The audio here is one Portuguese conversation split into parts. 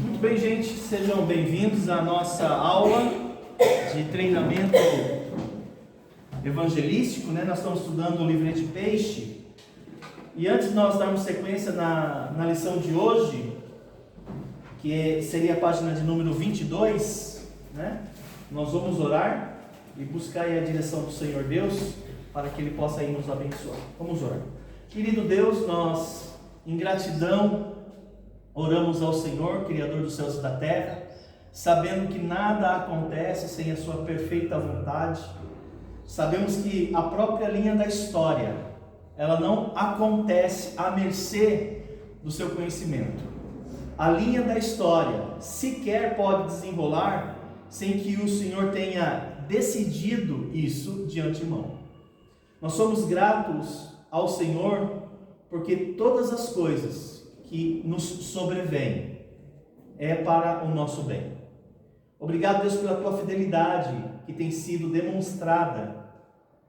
Muito bem, gente, sejam bem-vindos à nossa aula de treinamento evangelístico, né? Nós estamos estudando o livro de Peixe, e antes de nós darmos sequência na lição de hoje, que seria a página de número 22, né? Nós vamos orar e buscar aí a direção do Senhor Deus, para que Ele possa aí nos abençoar. Vamos orar. Querido Deus, nós, em gratidão, oramos ao Senhor, Criador dos céus e da terra, sabendo que nada acontece sem a sua perfeita vontade. Sabemos que a própria linha da história, ela não acontece à mercê do seu conhecimento. A linha da história sequer pode desenrolar sem que o Senhor tenha decidido isso de antemão. Nós somos gratos ao Senhor porque todas as coisas que nos sobrevêm é para o nosso bem. Obrigado, Deus, pela tua fidelidade que tem sido demonstrada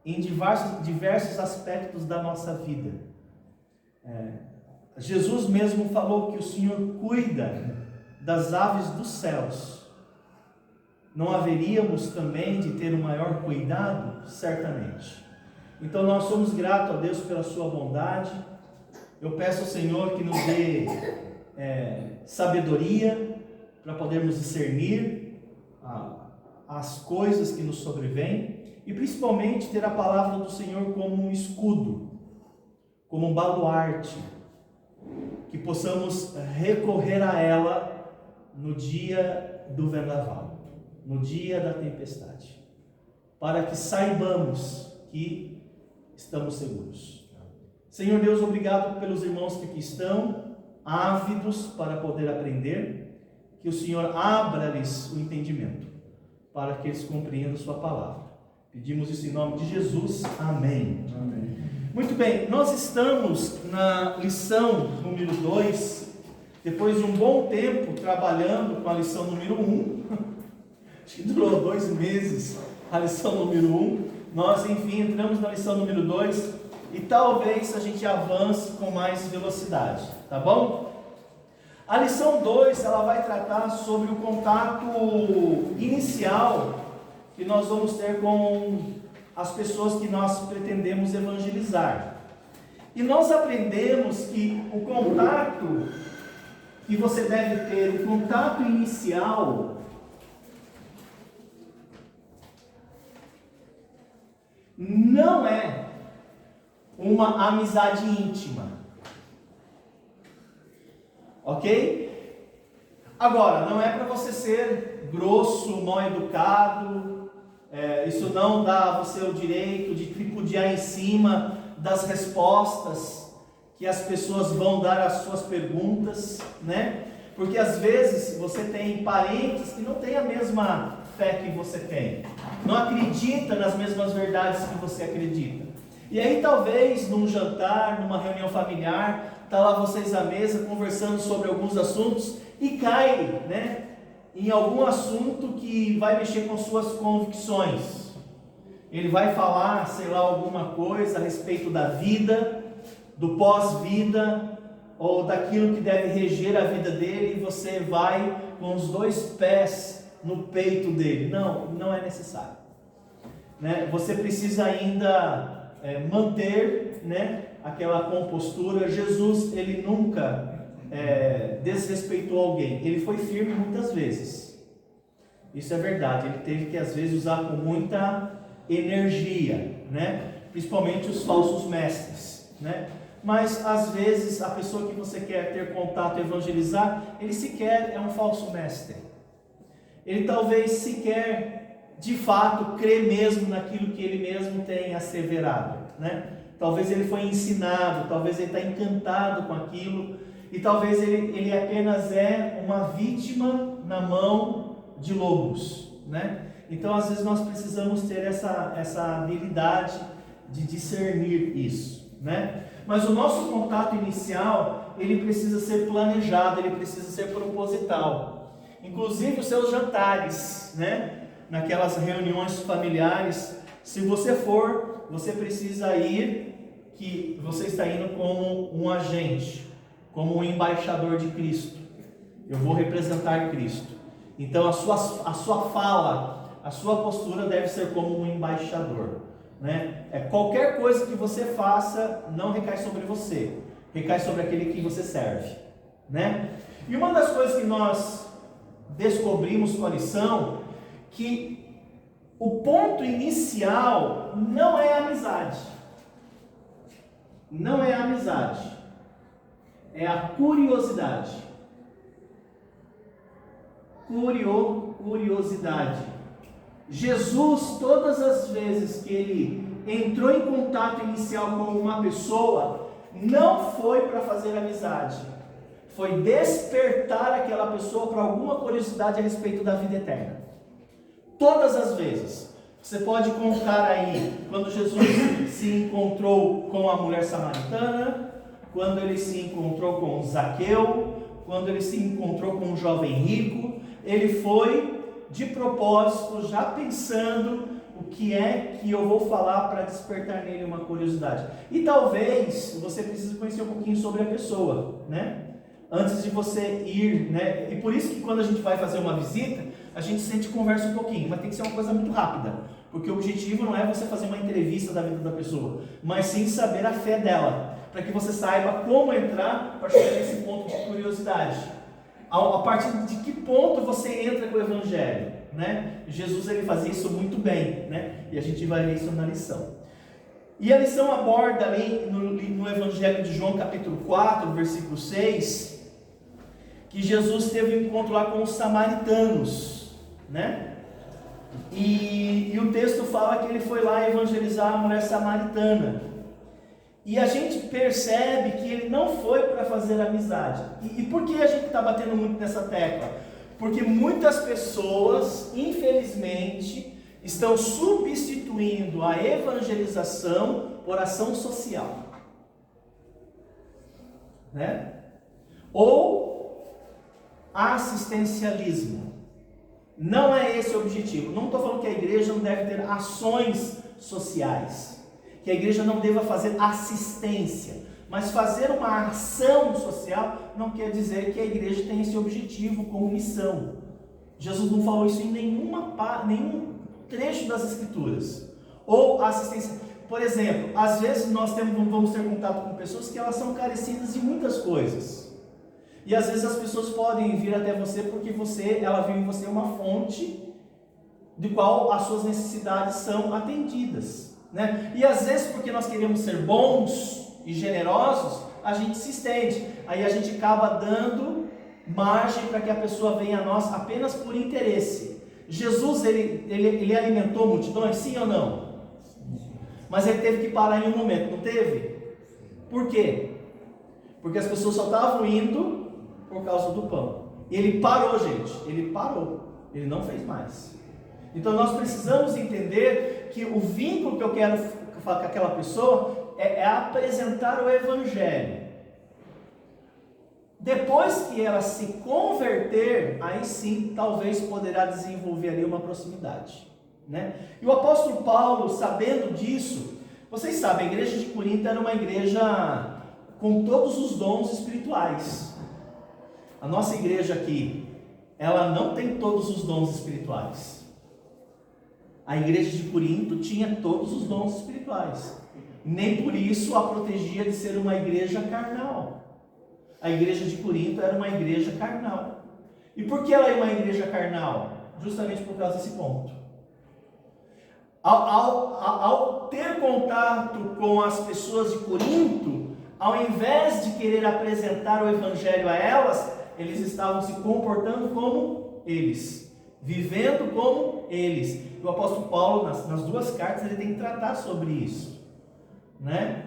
em diversos aspectos da nossa vida. Jesus mesmo falou que o Senhor cuida das aves dos céus. Não haveríamos também de ter o maior cuidado? Certamente. Então nós somos gratos a Deus pela sua bondade. Eu peço ao Senhor que nos dê sabedoria para podermos discernir as coisas que nos sobrevêm e principalmente ter a palavra do Senhor como um escudo, como um baluarte, que possamos recorrer a ela no dia do vendaval, no dia da tempestade, para que saibamos que estamos seguros. Senhor Deus, obrigado pelos irmãos que aqui estão, ávidos para poder aprender, que o Senhor abra-lhes o entendimento, para que eles compreendam a sua palavra. Pedimos isso em nome de Jesus. Amém. Amém. Muito bem, nós estamos na lição número 2, depois de um bom tempo trabalhando com a lição número 1, acho que durou 2 meses a lição número 1, nós enfim entramos na lição número 2 e talvez a gente avance com mais velocidade, tá bom? A lição 2, ela vai tratar sobre o contato inicial que nós vamos ter com as pessoas que nós pretendemos evangelizar. E nós aprendemos que o contato que você deve ter, o contato inicial, não é uma amizade íntima. Ok? Agora, não é para você ser grosso, mal educado. Isso não dá a você o direito de tripudiar em cima das respostas que as pessoas vão dar às suas perguntas, né? Porque às vezes você tem parentes que não têm a mesma fé que você tem, não acredita nas mesmas verdades que você acredita. E aí talvez num jantar, numa reunião familiar, está lá vocês à mesa conversando sobre alguns assuntos e cai, né, em algum assunto que vai mexer com suas convicções. Ele vai falar, sei lá, alguma coisa a respeito da vida, do pós-vida, ou daquilo que deve reger a vida dele, e você vai com os 2 pés no peito dele. Não é necessário, né? Você precisa ainda manter, né, aquela compostura. Jesus, ele nunca desrespeitou alguém. Ele foi firme muitas vezes. Isso é verdade. Ele teve que às vezes usar com muita energia, né? Principalmente os falsos mestres, né? Mas às vezes a pessoa que você quer ter contato e evangelizar, ele sequer é um falso mestre. Ele talvez sequer de fato crê mesmo naquilo que ele mesmo tem asseverado, né? Talvez ele foi ensinado, talvez ele está encantado com aquilo, e talvez ele apenas é uma vítima na mão de lobos, né? Então às vezes nós precisamos ter essa habilidade de discernir isso, né? Mas o nosso contato inicial, ele precisa ser planejado, ele precisa ser proposital. Inclusive os seus jantares, né? Naquelas reuniões familiares, se você for, você precisa ir que você está indo como um agente, como um embaixador de Cristo. Eu vou representar Cristo. Então a sua fala, a sua postura deve ser como um embaixador, né? Qualquer coisa que você faça não recai sobre você, recai sobre aquele que você serve, né? E uma das coisas que nós descobrimos com a lição, que o ponto inicial não é a amizade. Não é a amizade. É a curiosidade. Curiosidade. Jesus, todas as vezes que ele entrou em contato inicial com uma pessoa, não foi para fazer amizade. Foi despertar aquela pessoa para alguma curiosidade a respeito da vida eterna. Todas as vezes. Você pode contar aí, quando Jesus se encontrou com a mulher samaritana, quando ele se encontrou com Zaqueu, quando ele se encontrou com um jovem rico, ele foi de propósito, já pensando o que é que eu vou falar para despertar nele uma curiosidade. E talvez você precise conhecer um pouquinho sobre a pessoa, né? Antes de você ir, né? E por isso que quando a gente vai fazer uma visita, a gente sente conversa um pouquinho, mas tem que ser uma coisa muito rápida, porque o objetivo não é você fazer uma entrevista da vida da pessoa, mas sim saber a fé dela, para que você saiba como entrar para chegar nesse ponto de curiosidade. A partir de que ponto você entra com o Evangelho, né? Jesus ele fazia isso muito bem, né? E a gente vai ler isso na lição. E a lição aborda ali no Evangelho de João capítulo 4, versículo 6, que Jesus teve um encontro lá com os samaritanos, né? E o texto fala que ele foi lá evangelizar a mulher samaritana. E a gente percebe que ele não foi para fazer amizade. E por que a gente está batendo muito nessa tecla? Porque muitas pessoas, infelizmente, estão substituindo a evangelização por ação social, né? Ou assistencialismo. Não é esse o objetivo. Não estou falando que a igreja não deve ter ações sociais, que a igreja não deva fazer assistência, mas fazer uma ação social não quer dizer que a igreja tem esse objetivo como missão. Jesus não falou isso em nenhum trecho das Escrituras. Ou assistência. Por exemplo, às vezes nós vamos ter contato com pessoas que elas são carecidas de muitas coisas. E às vezes as pessoas podem vir até você porque ela viu em você uma fonte de qual as suas necessidades são atendidas, né? E às vezes porque nós queremos ser bons e generosos, a gente se estende. Aí a gente acaba dando margem para que a pessoa venha a nós apenas por interesse. Jesus, ele alimentou multidões, sim ou não? Mas ele teve que parar em um momento, não teve? Por quê? Porque as pessoas só estavam indo por causa do pão. E ele parou, gente. Ele parou. Ele não fez mais. Então nós precisamos entender que o vínculo que eu quero com aquela pessoa é apresentar o Evangelho. Depois que ela se converter, aí sim, talvez poderá desenvolver ali uma proximidade, né? E o apóstolo Paulo, sabendo disso, vocês sabem, a igreja de Corinto era uma igreja com todos os dons espirituais. A nossa igreja aqui, ela não tem todos os dons espirituais. A igreja de Corinto tinha todos os dons espirituais. Nem por isso a protegia de ser uma igreja carnal. A igreja de Corinto era uma igreja carnal. E por que ela é uma igreja carnal? Justamente por causa desse ponto. Ao ter contato com as pessoas de Corinto, ao invés de querer apresentar o Evangelho a elas, eles estavam se comportando como eles, vivendo como eles. O apóstolo Paulo, nas duas cartas, ele tem que tratar sobre isso, né?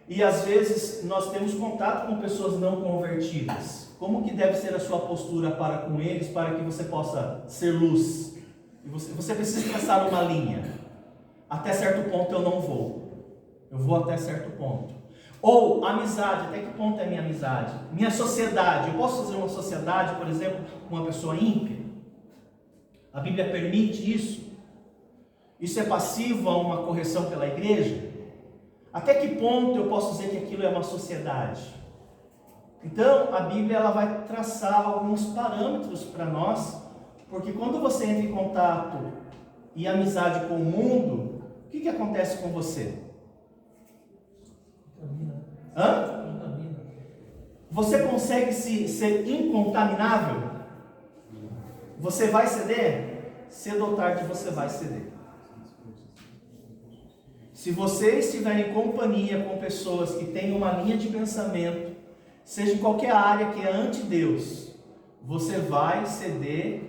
E às vezes nós temos contato com pessoas não convertidas. Como que deve ser a sua postura para com eles, para que você possa ser luz? E você precisa traçar uma linha. Até certo ponto eu não vou. Eu vou até certo ponto. Ou amizade, até que ponto é minha amizade? Minha sociedade, eu posso fazer uma sociedade, por exemplo, com uma pessoa ímpia? A Bíblia permite isso? Isso é passivo a uma correção pela igreja? Até que ponto eu posso dizer que aquilo é uma sociedade? Então, a Bíblia ela vai traçar alguns parâmetros para nós, porque quando você entra em contato e amizade com o mundo, o que acontece com você? Hã? Você consegue ser incontaminável? Você vai ceder? Cedo ou tarde você vai ceder. Se você estiver em companhia com pessoas que têm uma linha de pensamento, seja em qualquer área que é anti-Deus, você vai ceder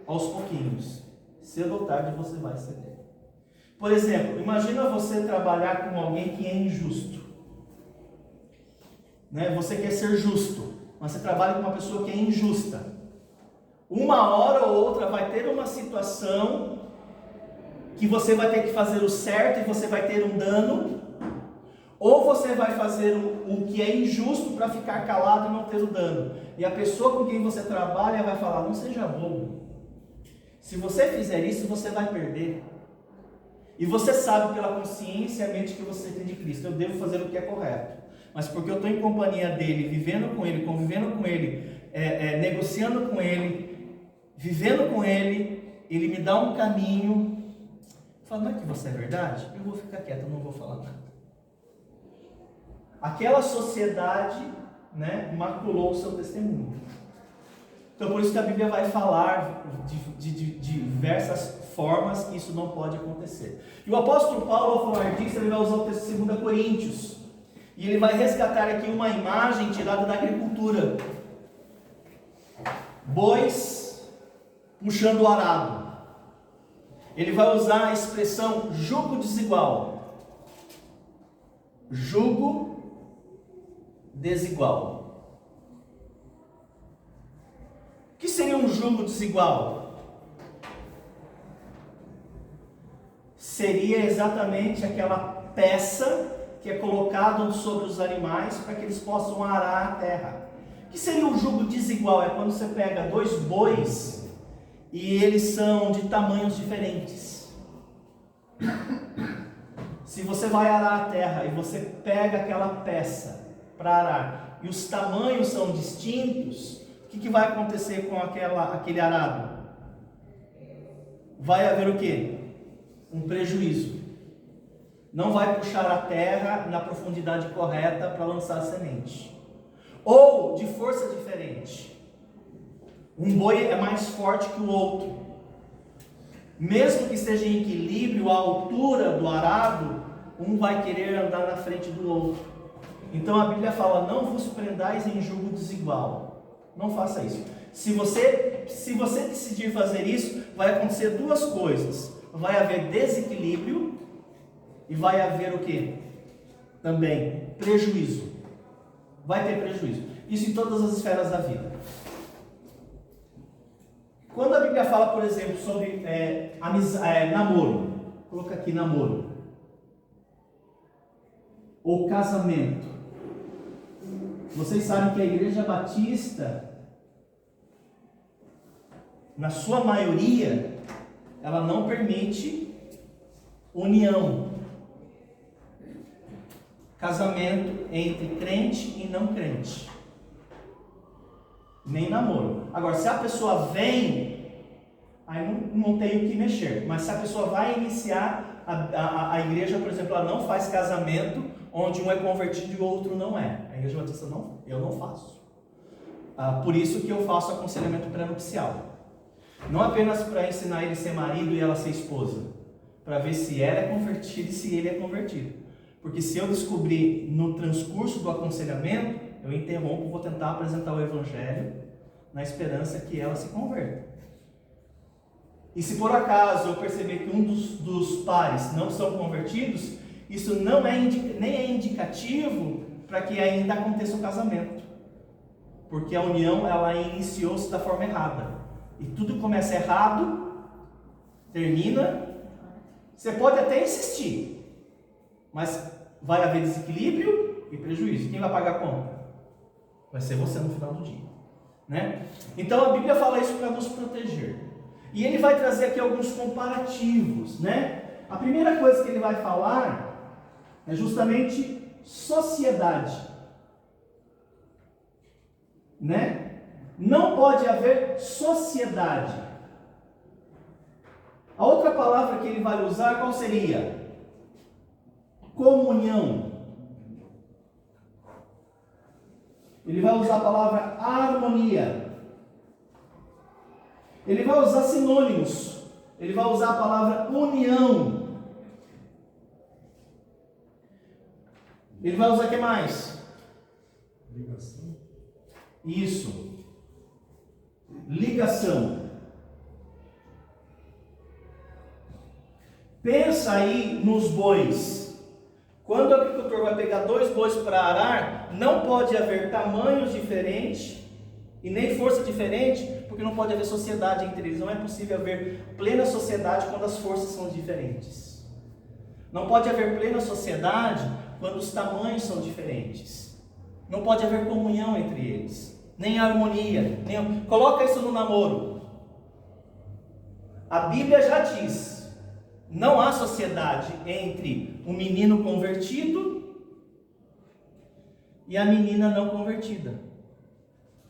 aos pouquinhos. Cedo ou tarde você vai ceder. Por exemplo, imagina você trabalhar com alguém que é injusto. Você quer ser justo, mas você trabalha com uma pessoa que é injusta. Uma hora ou outra vai ter uma situação que você vai ter que fazer o certo e você vai ter um dano, ou você vai fazer o que é injusto para ficar calado e não ter o dano. E a pessoa com quem você trabalha vai falar: não seja bobo. Se você fizer isso, você vai perder. E você sabe pela consciência e a mente que você tem de Cristo: eu devo fazer o que é correto. Mas porque eu estou em companhia dele, vivendo com ele, convivendo com ele, negociando com ele, vivendo com ele, ele me dá um caminho. Fala: não é que você é verdade? Eu vou ficar quieto, eu não vou falar nada. Aquela sociedade, maculou o seu testemunho. Então por isso que a Bíblia vai falar de diversas formas que isso não pode acontecer. E o apóstolo Paulo, ao falar disso, ele vai usar o texto de 2 Coríntios. E ele vai resgatar aqui uma imagem tirada da agricultura. Bois puxando o arado. Ele vai usar a expressão jugo desigual. Jugo desigual. O que seria um jugo desigual? Seria exatamente aquela peça que é colocada sobre os animais para que eles possam arar a terra. O que seria um jugo desigual? É quando você pega dois bois e eles são de tamanhos diferentes. Se você vai arar a terra e você pega aquela peça para arar e os tamanhos são distintos, o que vai acontecer com aquele arado? Vai haver o quê? Um prejuízo. Não vai puxar a terra na profundidade correta para lançar a semente. Ou de força diferente. Um boi é mais forte que o outro. Mesmo que esteja em equilíbrio, a altura do arado, um vai querer andar na frente do outro. Então a Bíblia fala: não vos prendais em jugo desigual. Não faça isso. Se você decidir fazer isso, vai acontecer duas coisas. Vai haver desequilíbrio e vai haver o que? Também prejuízo. Vai ter prejuízo. Isso em todas as esferas da vida. Quando a Bíblia fala, por exemplo, sobre namoro, coloca aqui namoro, ou casamento. Vocês sabem que a Igreja Batista, na sua maioria, ela não permite união, casamento entre crente e não crente, nem namoro. Agora, se a pessoa vem, aí não tem o que mexer. Mas se a pessoa vai iniciar, a igreja, por exemplo, ela não faz casamento onde um é convertido e o outro não é. A Igreja Batista eu não faço. Por isso que eu faço aconselhamento pré-nupcial. Não apenas para ensinar ele a ser marido e ela a ser esposa, para ver se ela é convertida e se ele é convertido. Porque se eu descobrir no transcurso do aconselhamento, eu interrompo, vou tentar apresentar o Evangelho na esperança que ela se converta. E se por acaso eu perceber que um dos pares não são convertidos, isso não é nem é indicativo para que ainda aconteça o casamento. Porque a união, ela iniciou-se da forma errada. E tudo começa errado, termina. Você pode até insistir, mas vai haver desequilíbrio e prejuízo. Quem vai pagar a conta? Vai ser você no final do dia, Então a Bíblia fala isso para nos proteger. E ele vai trazer aqui alguns comparativos, A primeira coisa que ele vai falar é justamente sociedade, né? Não pode haver sociedade. A outra palavra que ele vai usar, qual seria? Comunhão. Ele vai usar a palavra harmonia. Ele vai usar sinônimos. Ele vai usar a palavra união. Ele vai usar o que mais? Ligação. Isso. Ligação. Pensa aí nos bois. Quando o agricultor vai pegar 2 bois para arar, não pode haver tamanhos diferentes e nem força diferente, porque não pode haver sociedade entre eles. Não é possível haver plena sociedade quando as forças são diferentes. Não pode haver plena sociedade quando os tamanhos são diferentes. Não pode haver comunhão entre eles, nem harmonia. Coloca isso no namoro. A Bíblia já diz: não há sociedade entre o menino convertido e a menina não convertida.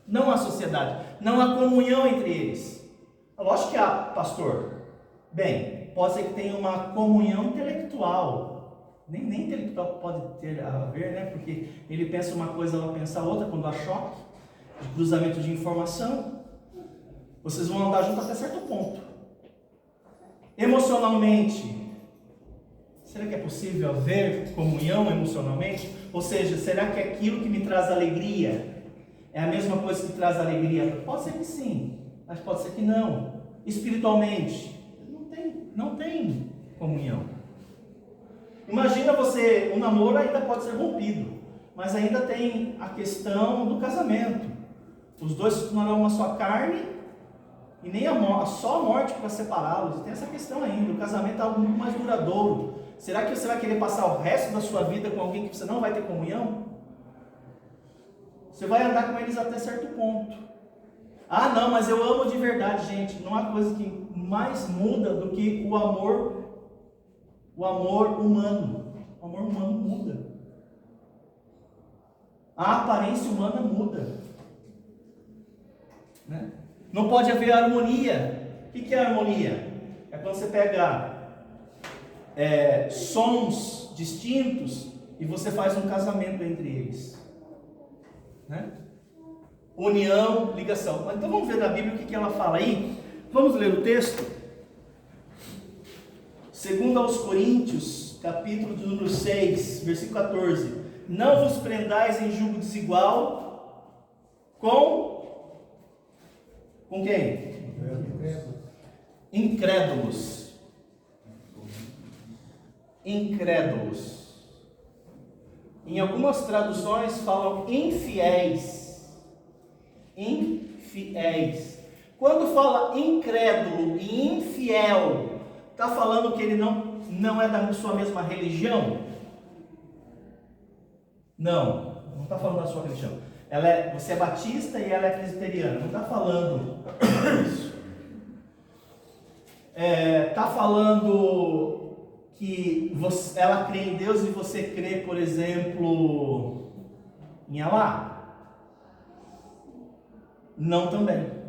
Não há sociedade, não há comunhão entre eles. Lógico que há, pastor. Bem, pode ser que tenha uma comunhão intelectual. Nem intelectual pode ter a ver, né? Porque ele pensa uma coisa, ela pensa outra, quando há choque, de cruzamento de informação. Vocês vão andar juntos até certo ponto. Emocionalmente, será que é possível haver comunhão emocionalmente? Ou seja, será que aquilo que me traz alegria é a mesma coisa que traz alegria? Pode ser que sim, mas pode ser que não. Espiritualmente, não tem comunhão. Imagina você, o namoro ainda pode ser rompido, mas ainda tem a questão do casamento. Os dois se tornarão uma só carne, e nem só a morte para separá-los. Tem essa questão ainda. O casamento é algo muito mais duradouro. Será que você vai querer passar o resto da sua vida com alguém que você não vai ter comunhão? Você vai andar com eles até certo ponto. Ah, não, mas eu amo de verdade, gente. Não há coisa que mais muda do que o amor humano. O amor humano muda. A aparência humana muda, né? Não pode haver harmonia. O que é harmonia? É quando você pega sons distintos e você faz um casamento entre eles, né? União, ligação. Então vamos ver na Bíblia o que ela fala aí. Vamos ler o texto. 2 aos Coríntios, capítulo de número 6, versículo 14. Não vos prendais em julgo desigual com quem? Incrédulos. Incrédulos. Em algumas traduções falam infiéis. Infiéis. Quando fala incrédulo e infiel, está falando que ele não é da sua mesma religião? Não está falando da sua religião. Você é batista e ela é presbiteriana. Não está falando isso. Está falando que ela crê em Deus e você crê, por exemplo, em Alá? Não também.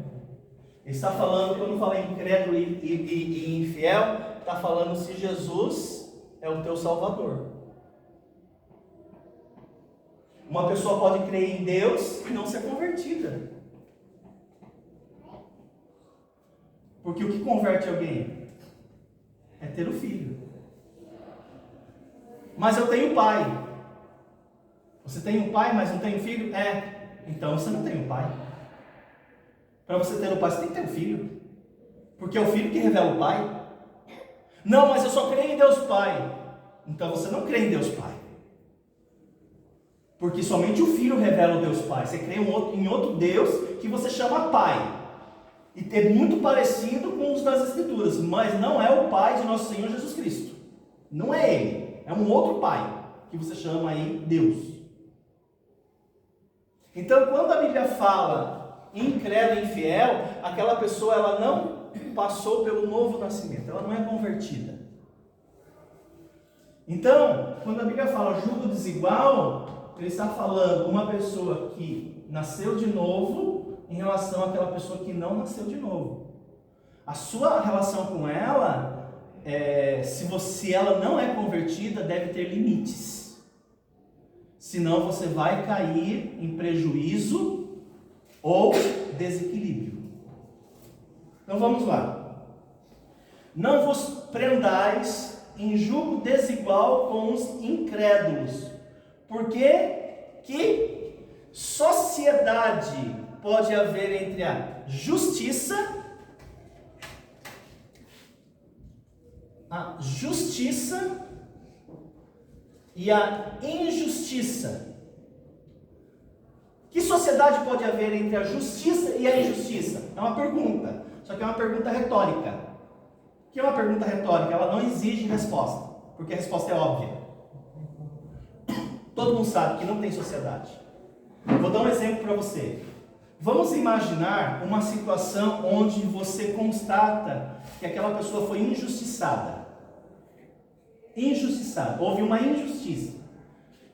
Ele está falando, quando fala incrédulo e infiel, está falando se Jesus é o teu Salvador. Uma pessoa pode crer em Deus e não ser convertida. Porque o que converte alguém é ter o filho. Mas eu tenho pai. Você tem um pai, mas não tem um filho? Então você não tem um pai. Para você ter um pai, você tem que ter um filho. Porque é o filho que revela o pai. Não, mas eu só creio em Deus Pai. Então você não crê em Deus Pai. Porque somente o Filho revela o Deus Pai. Você crê em outro Deus que você chama Pai. E é muito parecido com os das Escrituras, mas não é o Pai de nosso Senhor Jesus Cristo. Não é Ele. É um outro Pai, que você chama aí Deus. Então, quando a Bíblia fala incrédulo e infiel, aquela pessoa ela não passou pelo novo nascimento, ela não é convertida. Então, quando a Bíblia fala jugo desigual, ele está falando uma pessoa que nasceu de novo em relação àquela pessoa que não nasceu de novo. A sua relação com ela, se ela não é convertida, deve ter limites. Senão você vai cair em prejuízo ou desequilíbrio. Então vamos lá. Não vos prendais em jugo desigual com os incrédulos, porque que sociedade pode haver entre a justiça e a injustiça? Que sociedade pode haver entre a justiça e a injustiça? É uma pergunta, só que é uma pergunta retórica. O que é uma pergunta retórica? Ela não exige resposta, porque a resposta é óbvia. Todo mundo sabe que não tem sociedade. Vou dar um exemplo para você. Vamos imaginar uma situação onde você constata que aquela pessoa foi injustiçada. Houve uma injustiça.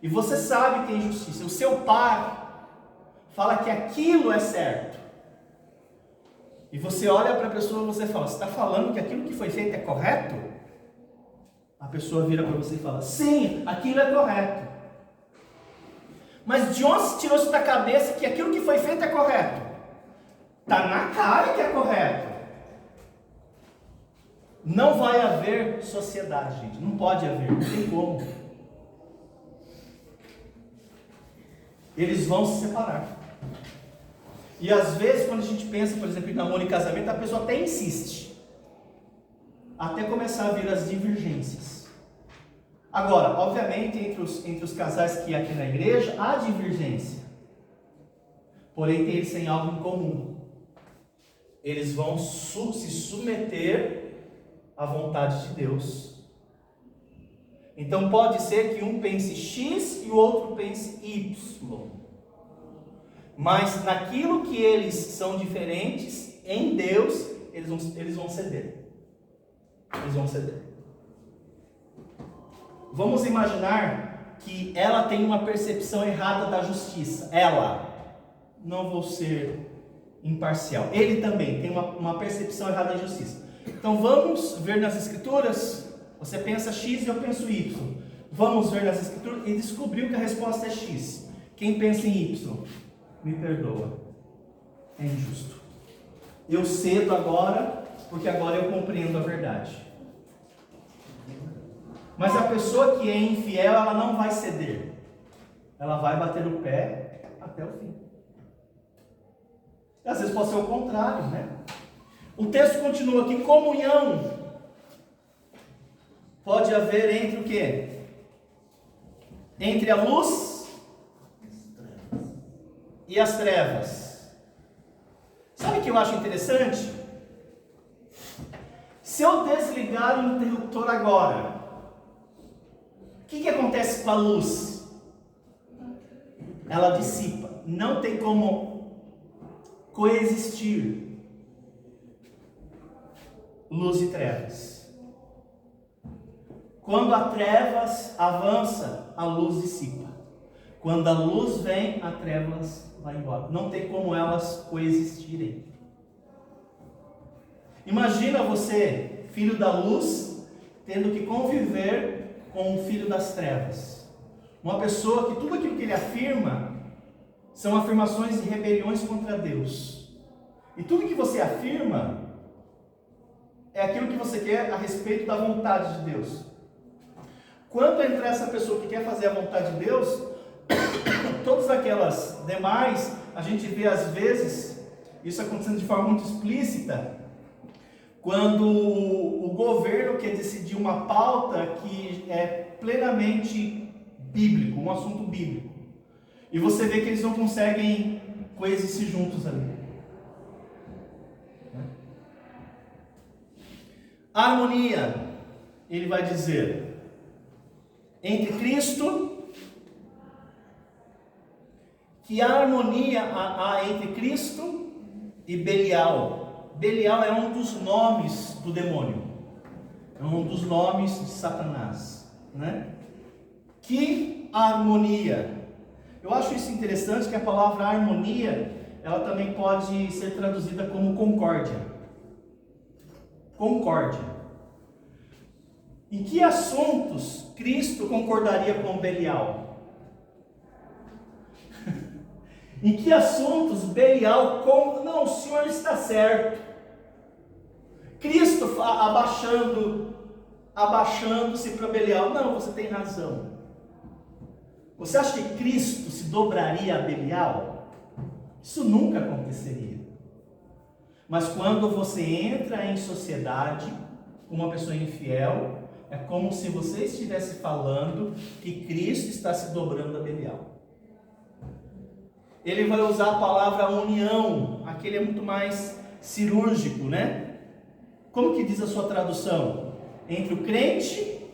E você sabe que é injustiça. O seu pai fala que aquilo é certo. E você olha para a pessoa e você fala: você está falando que aquilo que foi feito é correto? A pessoa vira para você e fala: sim, aquilo é correto. Mas de onde se tirou isso da cabeça que aquilo que foi feito é correto? Está na cara que é correto. Não vai haver sociedade, gente. Não pode haver, não tem como. Eles vão se separar. E às vezes, quando a gente pensa, por exemplo, em namoro e casamento, a pessoa até insiste, até começar a vir as divergências. Agora, obviamente, entre os casais que aqui na igreja, há divergência. Porém, eles têm algo em comum. Eles vão se submeter à vontade de Deus. Então, pode ser que um pense X e o outro pense Y. Mas naquilo que eles são diferentes, em Deus, eles vão ceder. Eles vão ceder. Vamos imaginar que ela tem uma percepção errada da justiça. Ela, não vou ser imparcial. Ele também tem uma percepção errada da justiça. Então vamos ver nas Escrituras. Você pensa X e eu penso Y. Vamos ver nas Escrituras e descobriu que a resposta é X. Quem pensa em Y? Me perdoa, é injusto. Eu cedo agora, porque agora eu compreendo a verdade. Mas a pessoa que é infiel, ela não vai ceder. Ela vai bater o pé até o fim. E às vezes pode ser o contrário, né? O texto continua aqui: comunhão pode haver entre o quê? Entre a luz e as trevas. Sabe o que eu acho interessante? Se eu desligar o interruptor agora, o que acontece com a luz? Ela dissipa. Não tem como coexistir luz e trevas. Quando a trevas avança, a luz dissipa. Quando a luz vem, a trevas vai embora. Não tem como elas coexistirem. Imagina você, filho da luz, tendo que conviver com um filho das trevas. Uma pessoa que tudo aquilo que ele afirma são afirmações e rebeliões contra Deus. E tudo que você afirma é aquilo que você quer a respeito da vontade de Deus. Quando entrar essa pessoa que quer fazer a vontade de Deus, todas aquelas demais, a gente vê às vezes, isso acontecendo de forma muito explícita, quando o governo quer decidir uma pauta que é plenamente bíblico, um assunto bíblico. E você vê que eles não conseguem coexistir juntos ali. Harmonia, ele vai dizer, entre Cristo, que harmonia há entre Cristo e Belial. Belial é um dos nomes do demônio, é um dos nomes de Satanás, né? Que harmonia! Eu acho isso interessante, que a palavra harmonia, ela também pode ser traduzida como concórdia. Concórdia. Em que assuntos Cristo concordaria com Belial? Em que assuntos Belial não, o senhor está certo. Cristo abaixando-se para Belial. Não, você tem razão. Você acha que Cristo se dobraria a Belial? Isso nunca aconteceria. Mas quando você entra em sociedade com uma pessoa infiel, é como se você estivesse falando que Cristo está se dobrando a Belial. Ele vai usar a palavra união. Aquele é muito mais cirúrgico, né? Como que diz a sua tradução? Entre o crente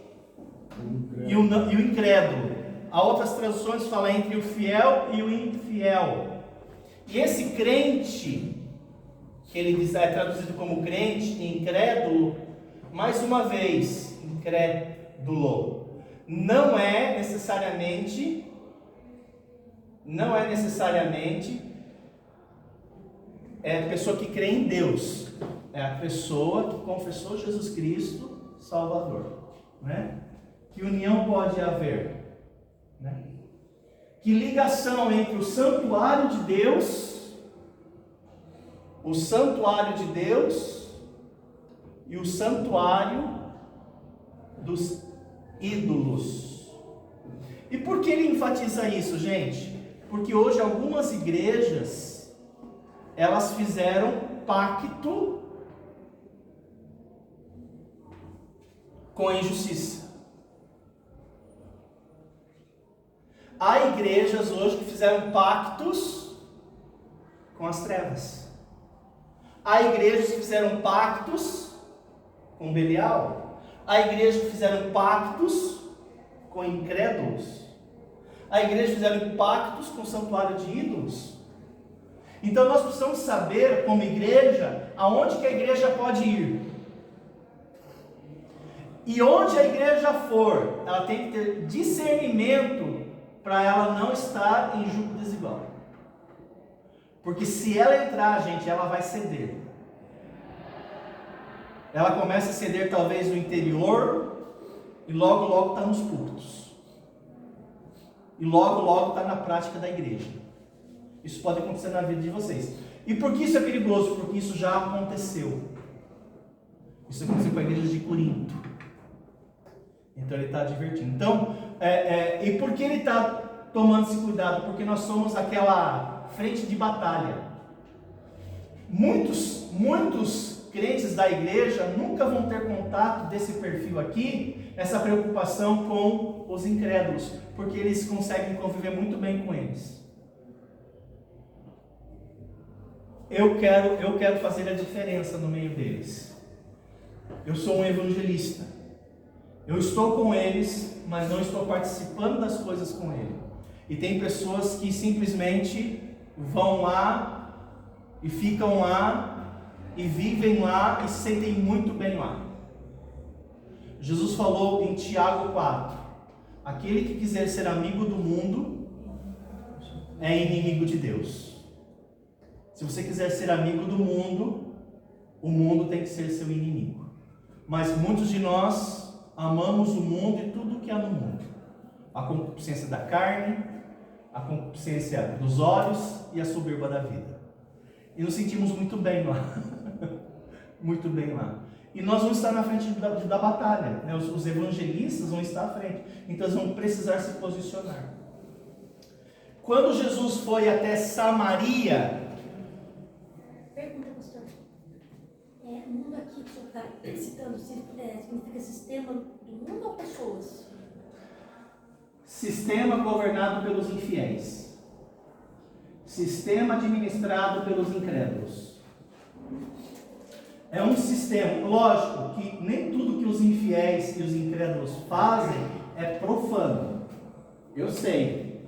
e o incrédulo. Há outras traduções que falam entre o fiel e o infiel. E esse crente, que ele diz, é traduzido como crente e incrédulo, mais uma vez, incrédulo, não é necessariamente a pessoa que crê em Deus, é a pessoa que confessou Jesus Cristo Salvador, né? Que união pode haver? Né? Que ligação entre o santuário de Deus e o santuário dos ídolos. E por que ele enfatiza isso, gente? Porque hoje algumas igrejas, elas fizeram pacto com a injustiça. Há igrejas hoje que fizeram pactos com as trevas. Há igrejas que fizeram pactos com Belial. Há igrejas que fizeram pactos com incrédulos. Há igrejas que fizeram pactos com o santuário de ídolos. Então nós precisamos saber, como igreja, aonde que a igreja pode ir. E onde a igreja for, ela tem que ter discernimento para ela não estar em julgo desigual. Porque se ela entrar, gente, ela vai ceder. Ela começa a ceder talvez no interior e logo está nos púlpitos. E logo está na prática da igreja. Isso pode acontecer na vida de vocês. E por que isso é perigoso? Porque isso já aconteceu. Isso aconteceu com a igreja de Corinto. Então ele está advertindo. Então, e por que ele está tomando esse cuidado? Porque nós somos aquela frente de batalha. Muitos crentes da igreja nunca vão ter contato desse perfil aqui, essa preocupação com os incrédulos, porque eles conseguem conviver muito bem com eles. Eu quero fazer a diferença no meio deles. Eu sou um evangelista. Eu estou com eles, mas não estou participando das coisas com ele. E tem pessoas que simplesmente vão lá e ficam lá e vivem lá e se sentem muito bem lá. Jesus falou em Tiago 4: aquele que quiser ser amigo do mundo é inimigo de Deus. Se você quiser ser amigo do mundo, o mundo tem que ser seu inimigo. Mas muitos de nós amamos o mundo e tudo que há no mundo. A concupiscência da carne, a concupiscência dos olhos e a soberba da vida. E nos sentimos muito bem lá. Muito bem lá. E nós vamos estar na frente da batalha, né? Os evangelistas vão estar à frente. Então eles vão precisar se posicionar. Quando Jesus foi até Samaria... Pergunta, pastor. Mundo aqui que o senhor está citando, significa sistema do mundo ou pessoas? Sistema governado pelos infiéis. Sistema administrado pelos incrédulos. É um sistema, lógico que nem tudo que os infiéis e os incrédulos fazem é profano. Eu sei.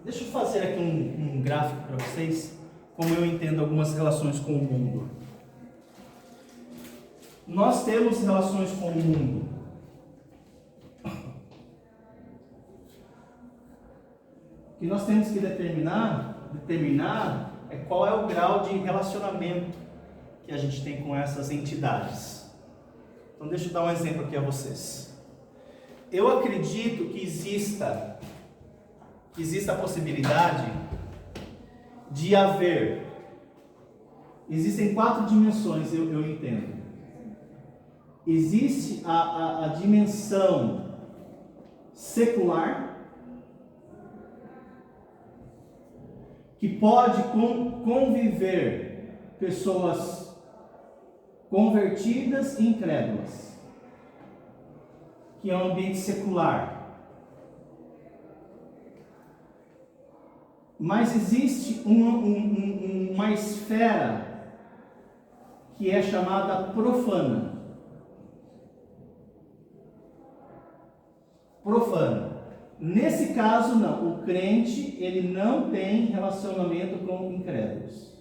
Deixa eu fazer aqui um gráfico para vocês, como eu entendo algumas relações com o mundo. Nós temos relações com o mundo. O que nós temos que determinar é qual é o grau de relacionamento que a gente tem com essas entidades. Então deixa eu dar um exemplo aqui a vocês. Eu acredito que exista a possibilidade de haver. Existem 4 dimensões, eu entendo. Existe a dimensão secular, que pode conviver pessoas convertidas e incrédulas, que é um ambiente secular. Mas existe uma esfera que é chamada profana. Profana. Nesse caso, não. O crente, ele não tem relacionamento com incrédulos.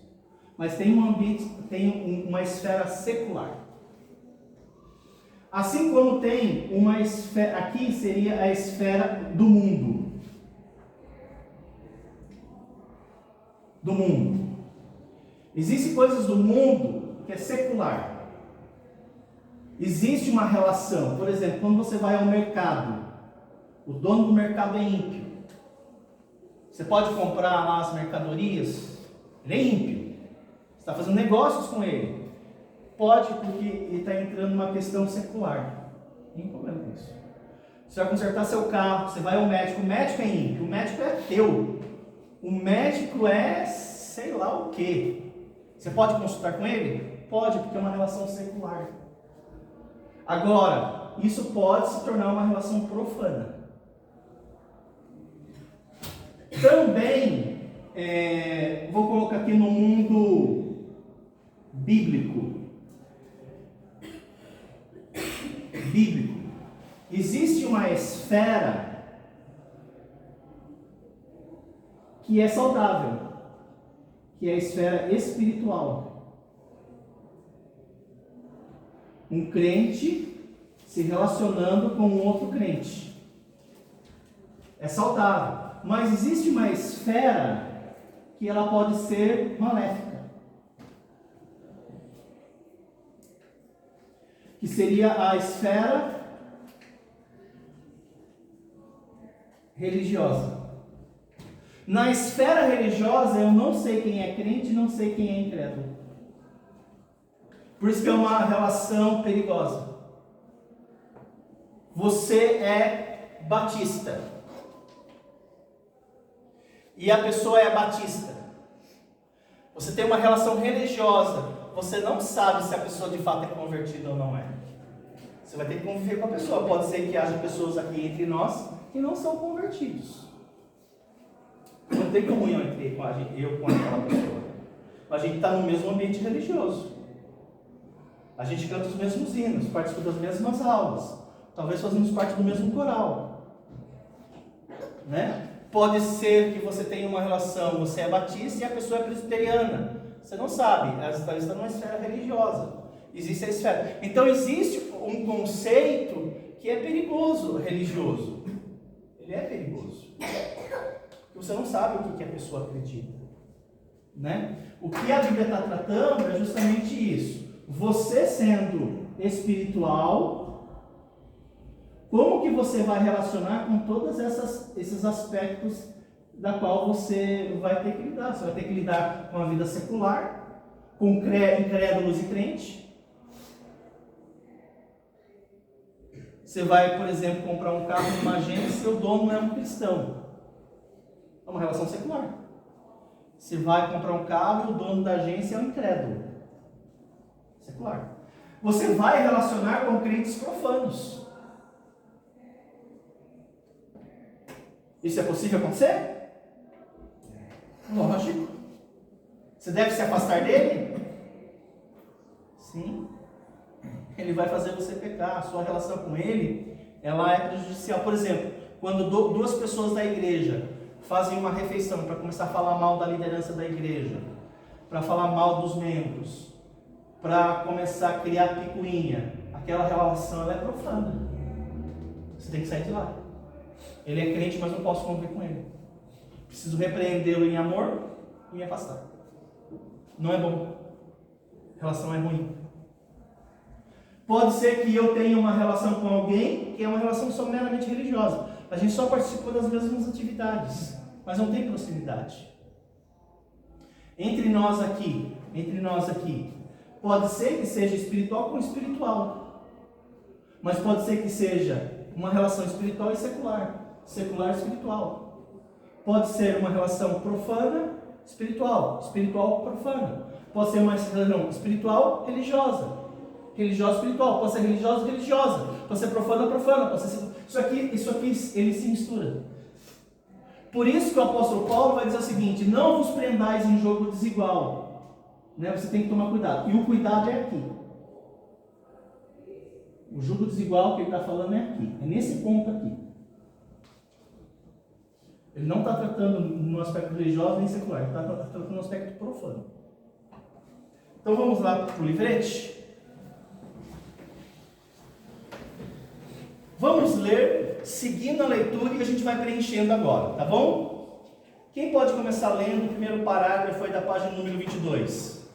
Mas tem um ambiente, tem uma esfera secular. Assim como tem uma esfera, aqui seria a esfera do mundo. Do mundo. Existem coisas do mundo que é secular. Existe uma relação. Por exemplo, quando você vai ao mercado, o dono do mercado é ímpio. Você pode comprar lá as mercadorias, ele é ímpio. Você está fazendo negócios com ele. Pode, porque ele está entrando numa questão secular. Não tem problema com isso. Você vai consertar seu carro, você vai ao médico, o médico é ímpio, o médico é teu. O médico é sei lá o quê. Você pode consultar com ele? Pode, porque é uma relação secular. Agora, isso pode se tornar uma relação profana. Também, vou colocar aqui no mundo bíblico. Existe uma esfera que é saudável, que é a esfera espiritual. Um crente se relacionando com um outro crente. É saudável. Mas existe uma esfera que ela pode ser maléfica. Que seria a esfera religiosa. Na esfera religiosa eu não sei quem é crente e não sei quem é incrédulo. Por isso que é uma relação perigosa. Você é batista. E a pessoa é batista. Você tem uma relação religiosa. Você não sabe se a pessoa de fato é convertida ou não é. Você vai ter que conviver com a pessoa. Pode ser que haja pessoas aqui entre nós que não são convertidos. Não tem comunhão entre eu com aquela pessoa. A gente está no mesmo ambiente religioso. A gente canta os mesmos hinos, participa das mesmas aulas. Talvez fazemos parte do mesmo coral. Né? Pode ser que você tenha uma relação, você é batista e a pessoa é presbiteriana. Você não sabe, ela está numa esfera religiosa. Existe a esfera. Então existe um conceito que é perigoso, religioso. Ele é perigoso. Porque você não sabe o que a pessoa acredita. Né? O que a Bíblia está tratando é justamente isso. Você sendo espiritual, como que você vai relacionar com todos esses aspectos da qual você vai ter que lidar? Você vai ter que lidar com a vida secular, com incrédulos e crentes. Você vai, por exemplo, comprar um carro numa agência e o dono é um cristão. É uma relação secular. Você vai comprar um carro e o dono da agência é um incrédulo. Secular. Você vai relacionar com crentes profanos. Isso é possível acontecer? Lógico. Você deve se afastar dele? Sim. Ele vai fazer você pecar. A sua relação com ele, ela é prejudicial. Por exemplo, quando duas pessoas da igreja fazem uma refeição para começar a falar mal da liderança da igreja, para falar mal dos membros, para começar a criar picuinha, aquela relação ela é profana. Você tem que sair de lá. Ele é crente, mas não posso conviver com ele. Preciso repreendê-lo em amor e me afastar. Não é bom. A relação é ruim. Pode ser que eu tenha uma relação com alguém que é uma relação só meramente religiosa. A gente só participou das mesmas atividades, mas não tem proximidade. Entre nós aqui, pode ser que seja espiritual com espiritual. Mas pode ser que seja uma relação espiritual e secular. Secular e espiritual. Pode ser uma relação profana, espiritual. Espiritual, profana. Pode ser uma relação espiritual, religiosa. Religiosa, espiritual. Pode ser religiosa, religiosa. Pode ser profana, profana. Pode ser... Isso aqui, ele se mistura. Por isso que o apóstolo Paulo vai dizer o seguinte: não vos prendais em jogo desigual. Né? Você tem que tomar cuidado. E o cuidado é aqui. O jogo desigual que ele está falando é aqui. É nesse ponto aqui. Ele não está tratando no aspecto religioso nem secular. Ele está tratando no aspecto profano. Então vamos lá para o livrete. Vamos ler, seguindo a leitura, e a gente vai preenchendo agora, tá bom? Quem pode começar lendo o primeiro parágrafo aí da página número 22?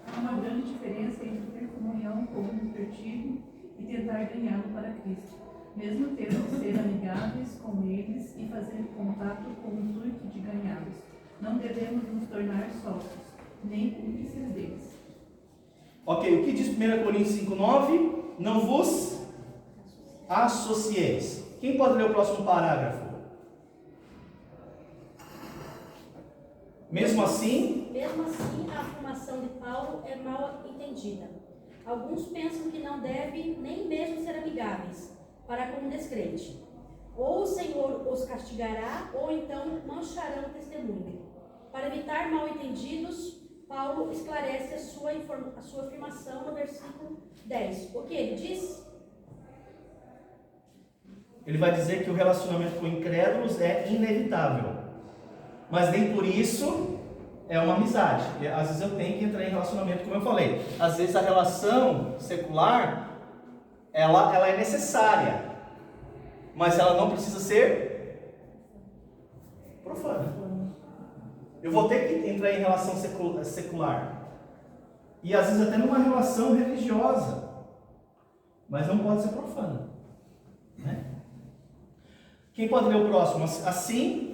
Há uma grande diferença entre ter comunhão com um perdido e tentar ganhá-lo para Cristo, mesmo tendo que ser amigáveis com eles e fazer contato com o intuito de ganhá-los. Não devemos nos tornar sócios, nem cúmplices deles. Ok, o que diz 1 Coríntios 5,9? Não vos associeis. Quem pode ler o próximo parágrafo? Mesmo assim, a afirmação de Paulo é mal entendida. Alguns pensam que não devem nem mesmo ser amigáveis para com um descrente. Ou o Senhor os castigará, ou então mancharão o testemunho. Para evitar mal-entendidos, Paulo esclarece a sua afirmação no versículo 10. O que ele diz? ele vai dizer que o relacionamento com incrédulos é inevitável. Mas nem por isso é uma amizade. Às vezes eu tenho que entrar em relacionamento, como eu falei. Às vezes a relação secular, ela é necessária. Mas ela não precisa ser profana. Eu vou ter que entrar em relação secular. E às vezes até numa relação religiosa. Mas não pode ser profana. Né? Quem pode ler o próximo? Assim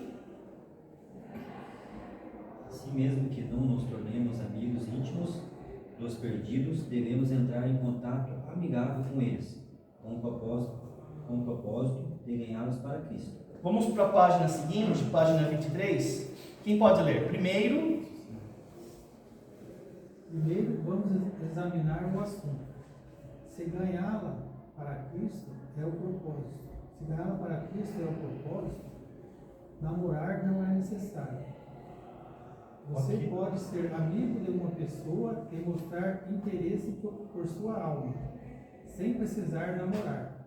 mesmo que não nos tornemos amigos íntimos dos perdidos, devemos entrar em contato amigável com eles, com o propósito de ganhá-los para Cristo. Vamos para a página seguinte, página 23. Quem pode ler? Primeiro, vamos examinar o assunto. Se ganhá-la para Cristo é o propósito. Se ganhá-la para Cristo é o propósito, namorar não é necessário. Você pode ser amigo de uma pessoa e mostrar interesse por sua alma, sem precisar namorar.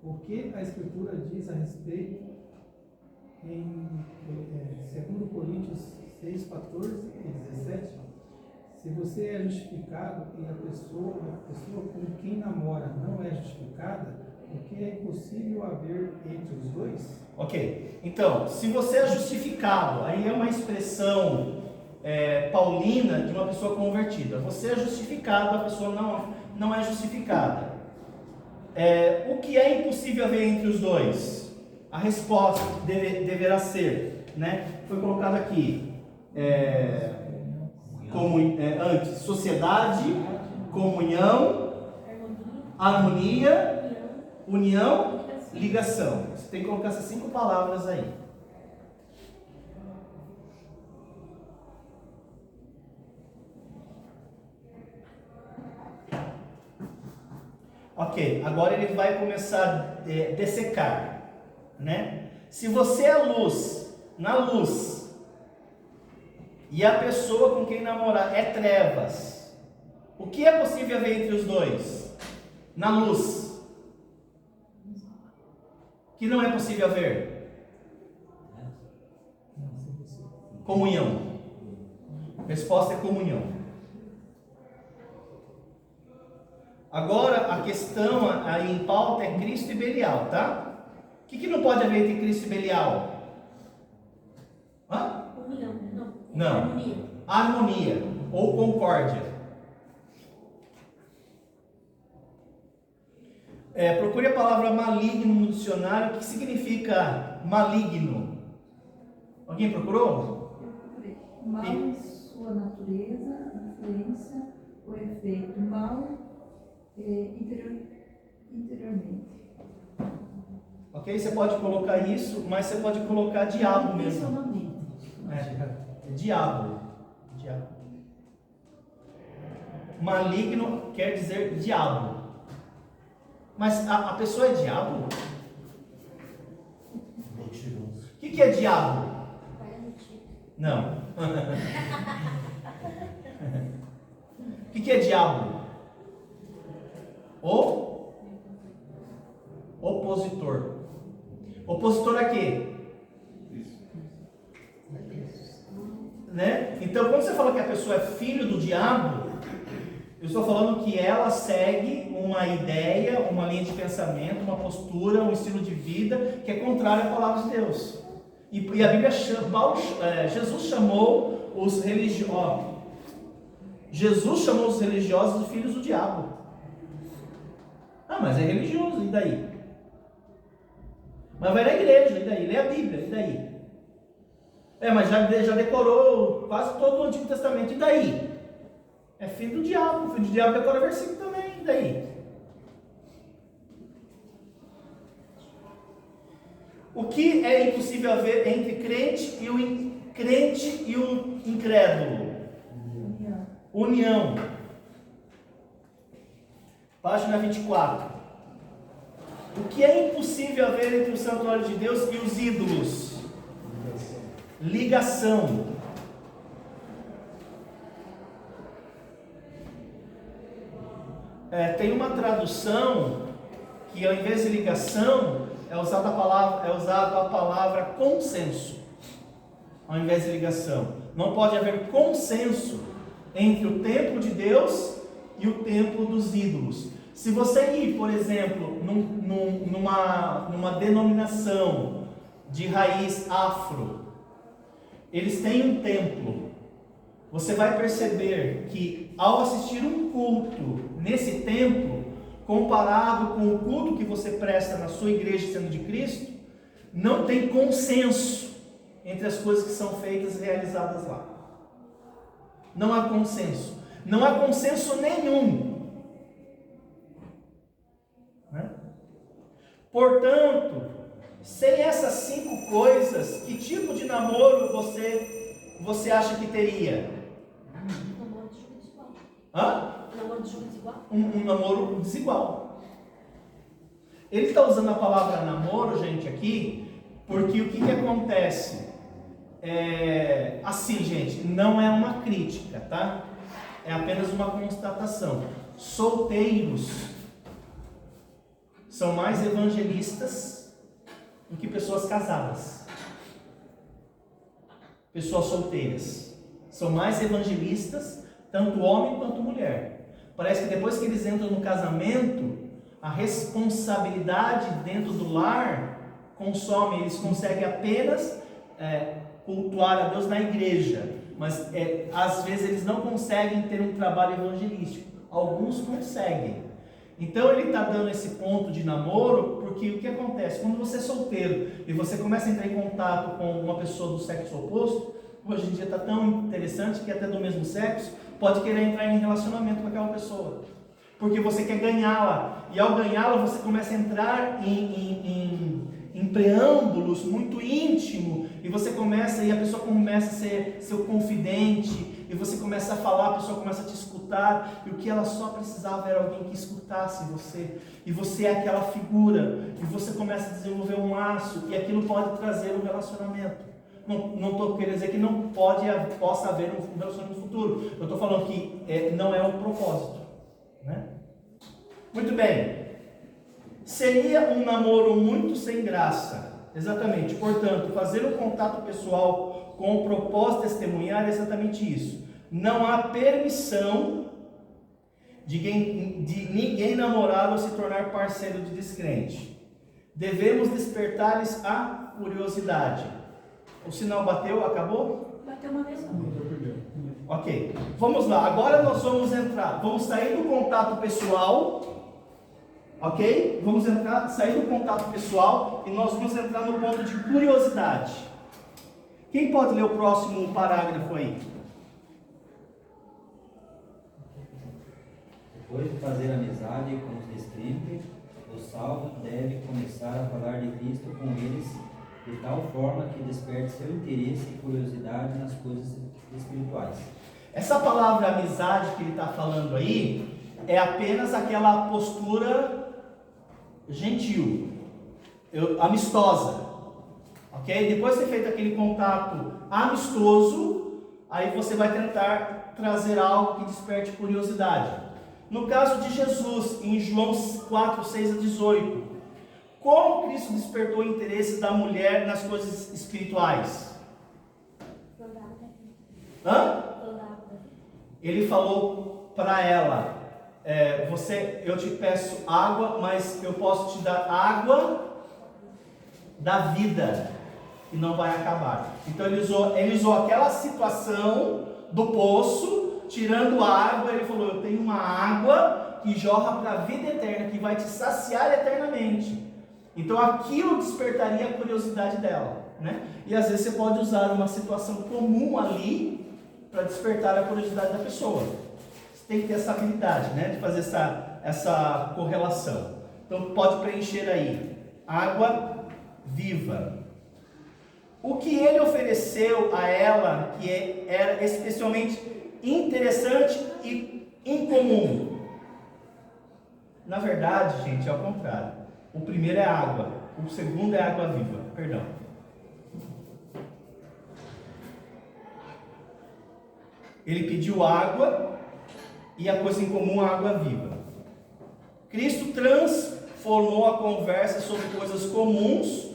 O que a Escritura diz a respeito em 2 Coríntios 6, 14 e 17? Se você é justificado e a pessoa com quem namora não é justificada, o que é impossível haver entre os dois? Ok, então, se você é justificado, aí é uma expressão paulina de uma pessoa convertida. Você é justificado, a pessoa não é justificada. O que é impossível haver entre os dois? A resposta deverá ser, né? Foi colocado aqui, antes, sociedade, comunhão, harmonia, união, ligação. Você tem que colocar essas 5 palavras aí. Ok, agora ele vai começar a dessecar, né? Se você é luz, na luz, e a pessoa com quem namorar é trevas, o que é possível haver entre os dois? Na luz. Que não é possível haver? Comunhão. Resposta é comunhão. Agora, a questão aí em pauta é Cristo e Belial, tá? O que não pode haver entre Cristo e Belial? Hã? União, não. Não. Harmonia. Harmonia ou concórdia. Procure a palavra maligno no dicionário. O que significa maligno? Alguém procurou? Mal em sua natureza, influência ou efeito. Mal interiormente. Ok? Você pode colocar isso, mas você pode colocar diabo mesmo. Intencionalmente. Diabo. Maligno quer dizer diabo. Mas a pessoa é diabo? Mentiroso. O que é diabo? Pai é mentira. Não. O que é diabo? Opositor. Opositor a quê? Né? Então, quando você fala que a pessoa é filho do diabo, eu estou falando que ela segue uma ideia, uma linha de pensamento, uma postura, um estilo de vida que é contrário à palavra de Deus. E a Bíblia chama, Jesus chamou os religiosos. Jesus chamou os religiosos de filhos do diabo. Ah, mas é religioso, e daí? Mas vai na igreja, e daí? Lê a Bíblia, e daí? Mas já decorou quase todo o Antigo Testamento, e daí? É filho do diabo, filho do diabo decora versículo também, e daí? O que é impossível haver entre crente e o incrédulo? União. Página 24. O que é impossível haver entre o santuário de Deus e os ídolos? Ligação. Tem uma tradução que ao invés de ligação é usada a palavra consenso ao invés de ligação. Não pode haver consenso entre o templo de Deus e o templo dos ídolos. Se você ir, por exemplo, numa denominação de raiz afro, eles têm um templo. Você vai perceber que ao assistir um culto nesse templo, comparado com o culto que você presta na sua igreja sendo de Cristo, não tem consenso entre as coisas que são feitas e realizadas lá. Não há consenso. Não há consenso nenhum. Portanto, sem essas 5 coisas, que tipo de namoro você acha que teria? Namoro de julho desigual. Namoro de julho desigual? Um namoro desigual. Ele está usando a palavra namoro, gente, aqui, porque o que acontece? Assim, gente, não é uma crítica, tá? É apenas uma constatação. Solteiros são mais evangelistas do que pessoas casadas. Pessoas solteiras são mais evangelistas, tanto homem quanto mulher. Parece que depois que eles entram no casamento, a responsabilidade dentro do lar consome, eles conseguem apenas cultuar a Deus na igreja, mas às vezes eles não conseguem ter um trabalho evangelístico. Alguns conseguem. Então ele está dando esse ponto de namoro, porque o que acontece? Quando você é solteiro e você começa a entrar em contato com uma pessoa do sexo oposto, hoje em dia está tão interessante que até do mesmo sexo pode querer entrar em relacionamento com aquela pessoa, porque você quer ganhá-la, e ao ganhá-la você começa a entrar em preâmbulos muito íntimo, e a pessoa começa a ser seu confidente, e você começa a falar, a pessoa começa a te escutar, e o que ela só precisava era alguém que escutasse você, e você é aquela figura, e você começa a desenvolver um laço, e aquilo pode trazer um relacionamento. Não estou querendo dizer que não possa haver um relacionamento futuro, eu estou falando que não é o propósito, né? Muito bem. Seria um namoro muito sem graça, exatamente. Portanto, fazer um contato pessoal com o propósito de testemunhar é exatamente isso. Não há permissão de de ninguém namorar ou se tornar parceiro de descrente. Devemos despertar-lhes a curiosidade. O sinal bateu, acabou? Bateu uma vez só. Ok, vamos lá. Agora nós vamos entrar, vamos sair do contato pessoal, ok? Vamos entrar, sair do contato pessoal e nós vamos entrar no ponto de curiosidade. Quem pode ler o próximo parágrafo aí? Depois de fazer amizade com os descrentes, o salvo deve começar a falar de Cristo com eles de tal forma que desperte seu interesse e curiosidade nas coisas espirituais. Essa palavra amizade que ele está falando aí é apenas aquela postura gentil, amistosa, ok? Depois de ter feito aquele contato amistoso, aí você vai tentar trazer algo que desperte curiosidade. No caso de Jesus, em João 4, 6 a 18, como Cristo despertou o interesse da mulher nas coisas espirituais? Hã? Ele falou para ela, eu te peço água, mas eu posso te dar água da vida, que não vai acabar. Então ele usou aquela situação do poço, tirando água, ele falou, eu tenho uma água que jorra para a vida eterna, que vai te saciar eternamente. Então aquilo despertaria a curiosidade dela, né? E às vezes você pode usar uma situação comum ali para despertar a curiosidade da pessoa. Você tem que ter essa habilidade, né, de fazer essa correlação. Então pode preencher aí, água viva. O que ele ofereceu a ela, que era especialmente interessante e incomum. Na verdade, gente, é ao contrário. O primeiro é água, o segundo é água viva. Perdão. Ele pediu água e a coisa incomum é água viva. Cristo transformou a conversa sobre coisas comuns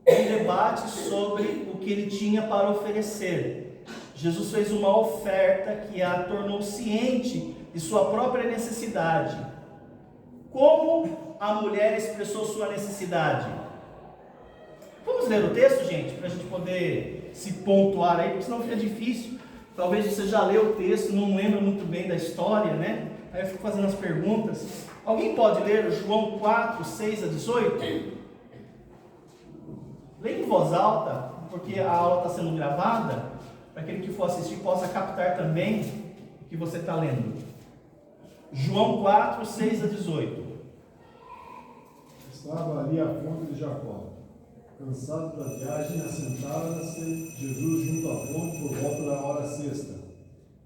em debate sobre o que ele tinha para oferecer. Jesus fez uma oferta que a tornou ciente de sua própria necessidade. Como a mulher expressou sua necessidade? Vamos ler o texto, gente, para a gente poder se pontuar aí, porque senão fica difícil. Talvez você já leu o texto, não lembra muito bem da história, né? Aí eu fico fazendo as perguntas. Alguém pode ler João 4, 6 a 18? Leia em voz alta, porque a aula está sendo gravada, para aquele que for assistir possa captar também o que você está lendo. João 4, 6 a 18. Estava ali a fonte de Jacó. Cansado da viagem, assentara-se Jesus junto à fonte por volta da hora sexta.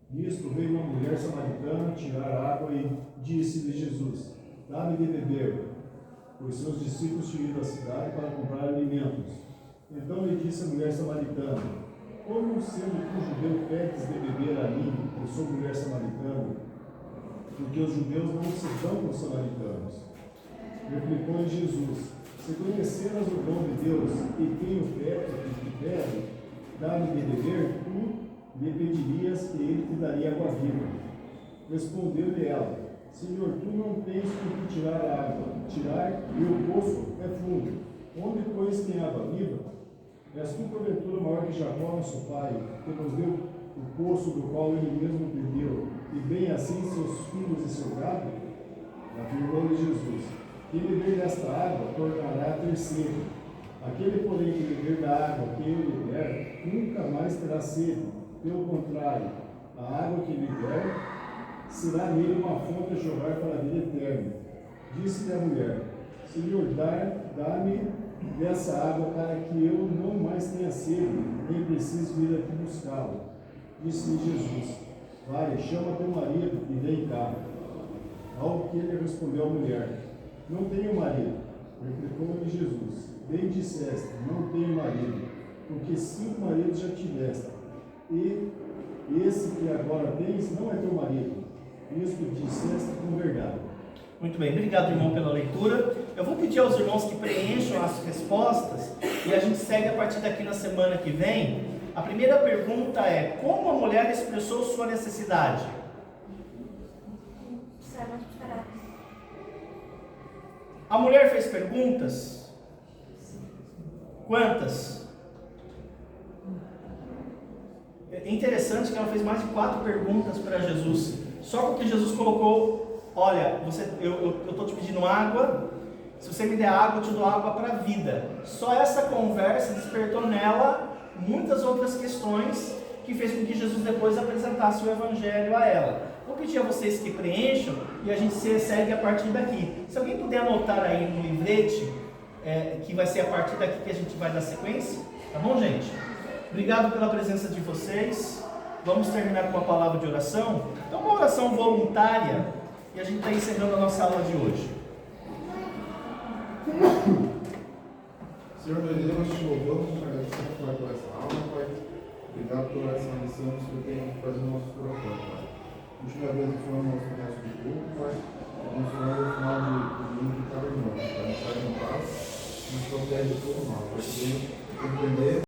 Nisto veio uma mulher samaritana tirar água e disse-lhe Jesus: dá-me de beber, pois seus discípulos tinham ido à cidade para comprar alimentos. Então lhe disse a mulher samaritana: como sendo tu judeu pedes de beber a mim, eu sou mulher samaritana? Porque os judeus não se dão com os samaritanos. Replicou-lhe Jesus: se conheceras o dom de Deus e quem o pede que te pede, dá-me de beber, tu lhe pedirias que ele te daria água viva. Respondeu-lhe ela: Senhor, tu não tens por que tirar a água, e o poço é fundo. Onde, pois, tem água viva? És tu, porventura, maior que Jacó, nosso pai, que nos deu o poço do qual ele mesmo bebeu, e bem assim seus filhos e seu gado? Afirmou-lhe Jesus: quem beber desta água tornará a ter sede. Aquele, porém, que beber da água que eu lhe der, nunca mais terá sede. Pelo contrário, a água que lhe der será nele uma fonte a jorrar para a vida eterna. Disse-lhe a mulher: Senhor, dá-me dessa água para que eu não mais tenha sede, nem preciso vir aqui buscá-la. Disse-lhe Jesus: vai, chama teu marido e vem cá. Ao que ele respondeu à mulher: não tenho marido. Replicou-lhe Jesus: bem disseste, não tenho marido, porque 5 maridos já tiveste, e esse que agora tens não é teu marido. Isto disseste com verdade. Muito bem, obrigado, irmão, pela leitura. Eu vou pedir aos irmãos que preencham as respostas e a gente segue a partir daqui na semana que vem. A primeira pergunta é: como a mulher expressou sua necessidade? Servante buscará A mulher fez perguntas? Quantas? É interessante que ela fez mais de 4 perguntas para Jesus. Só porque Jesus colocou: olha, eu estou te pedindo água, se você me der água, eu te dou água para a vida. Só essa conversa despertou nela muitas outras questões que fez com que Jesus depois apresentasse o Evangelho a ela. Vou pedir a vocês que preencham e a gente segue a partir daqui. Se alguém puder anotar aí no livrete, que vai ser a partir daqui que a gente vai dar sequência, tá bom, gente? Obrigado pela presença de vocês. Vamos terminar com uma palavra de oração. Então, uma oração voluntária, e a gente está encerrando a nossa aula de hoje. Senhor meu Deus, nós te louvamos, te agradecemos por essa aula, Pai. Obrigado por essa lição que o Senhor tem que fazer no nosso coração, Pai. Continue abençoando o nosso resto de culto, Pai. Abençoando o final do domingo de cada irmão, Pai. Nos faz em paz, nos protege de todo mal, Pai. Que venhamos compreender